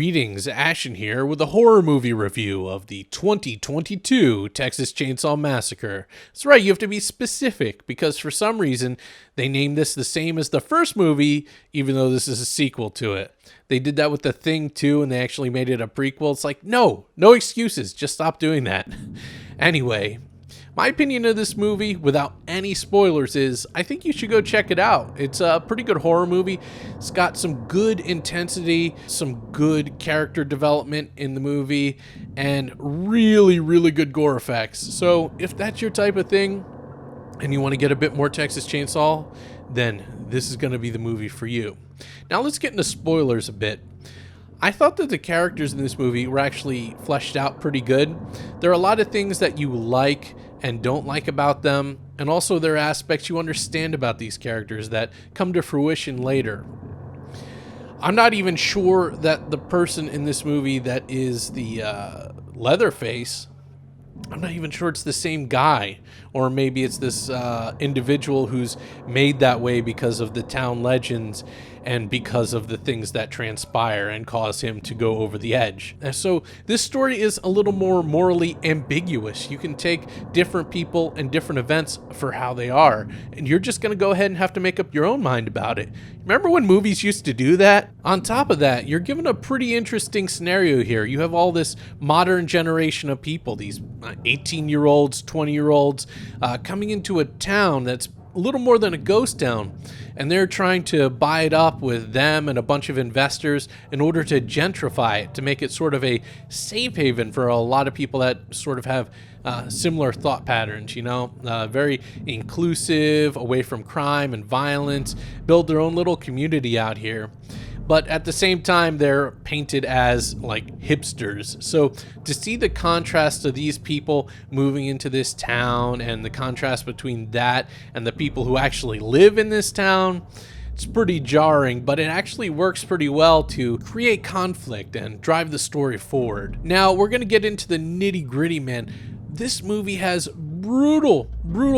Greetings, Ashen here with a horror movie review of the 2022 Texas Chainsaw Massacre. That's right, you have to be specific because for some reason they named this the same as the first movie, even though this is a sequel to it. They did that with The Thing too, and they actually made it a prequel. It's like, no excuses, just stop doing that. Anyway, my opinion of this movie, without any spoilers, is I think you should go check it out. It's a pretty good horror movie. It's got some good intensity, some good character development in the movie, and really, really good gore effects. So if that's your type of thing, and you want to get a bit more Texas Chainsaw, then this is going to be the movie for you. Now let's get into spoilers a bit. I thought that the characters in this movie were actually fleshed out pretty good. There are a lot of things that you like and don't like about them, and also there are aspects you understand about these characters that come to fruition later. I'm not even sure that the person in this movie that is the Leatherface, I'm not even sure it's the same guy, or maybe it's this individual who's made that way because of the town legends and because of the things that transpire and cause him to go over the edge. And so this story is a little more morally ambiguous. You can take different people and different events for how they are, and you're just going to go ahead and have to make up your own mind about it. Remember when movies used to do that? On top of that, you're given a pretty interesting scenario here. You have all this modern generation of people, these 18-year-olds, 20-year-olds, coming into a town that's a little more than a ghost town, and they're trying to buy it up with them and a bunch of investors in order to gentrify it, to make it sort of a safe haven for a lot of people that sort of have similar thought patterns, very inclusive, away from crime and violence, build their own little community out here. But at the same time, they're painted as like hipsters. So to see the contrast of these people moving into this town and the contrast between that and the people who actually live in this town, it's pretty jarring, but it actually works pretty well to create conflict and drive the story forward. Now, we're going to get into the nitty-gritty, man. This movie has brutal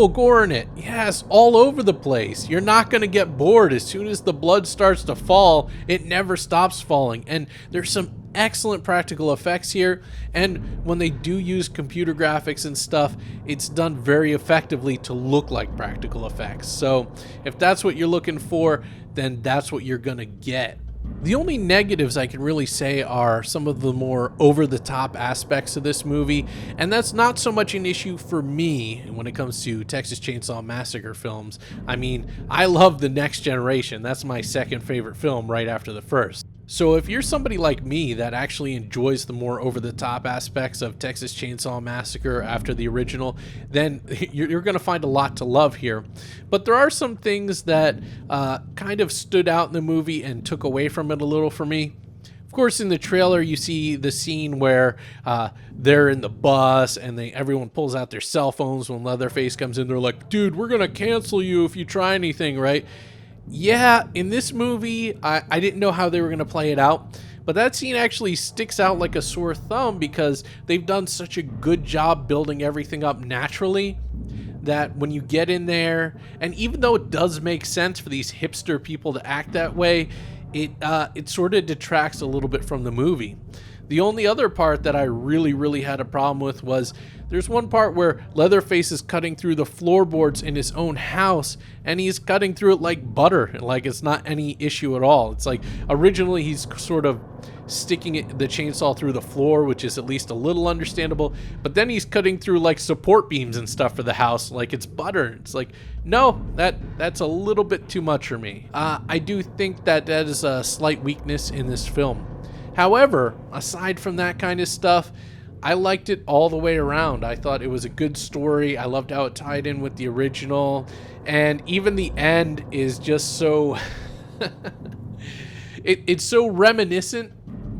gore in it. Yes, all over the place. You're not going to get bored. As soon as the blood starts to fall, it never stops falling. And there's some excellent practical effects here. And when they do use computer graphics and stuff, it's done very effectively to look like practical effects. So if that's what you're looking for, then that's what you're going to get. The only negatives I can really say are some of the more over-the-top aspects of this movie, and that's not so much an issue for me when it comes to Texas Chainsaw Massacre films. I mean, I love The Next Generation. That's my second favorite film right after the first. So if you're somebody like me that actually enjoys the more over-the-top aspects of Texas Chainsaw Massacre after the original, then you're going to find a lot to love here. But there are some things that kind of stood out in the movie and took away from it a little for me. Of course, in the trailer, you see the scene where they're in the bus and everyone pulls out their cell phones when Leatherface comes in. They're like, dude, we're going to cancel you if you try anything, right? Yeah, in this movie, I didn't know how they were going to play it out, but that scene actually sticks out like a sore thumb because they've done such a good job building everything up naturally that when you get in there, and even though it does make sense for these hipster people to act that way, it sort of detracts a little bit from the movie. The only other part that I really had a problem with was there's one part where Leatherface is cutting through the floorboards in his own house, and he's cutting through it like butter, like it's not any issue at all. It's like originally he's sort of sticking the chainsaw through the floor, which is at least a little understandable, but then he's cutting through like support beams and stuff for the house like it's butter. It's like, no, that's a little bit too much for me. I do think that is a slight weakness in this film. However, aside from that kind of stuff, I liked it all the way around. I thought it was a good story. I loved how it tied in with the original. And even the end is just so... it's so reminiscent,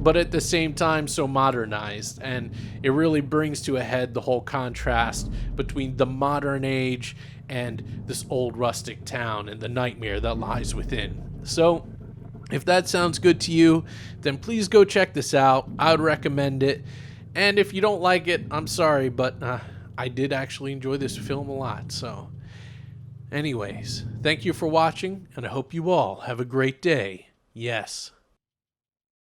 but at the same time so modernized. And it really brings to a head the whole contrast between the modern age and this old rustic town and the nightmare that lies within. So if that sounds good to you, then please go check this out. I would recommend it. And if you don't like it, I'm sorry, but I did actually enjoy this film a lot. So anyways, thank you for watching, and I hope you all have a great day. Yes.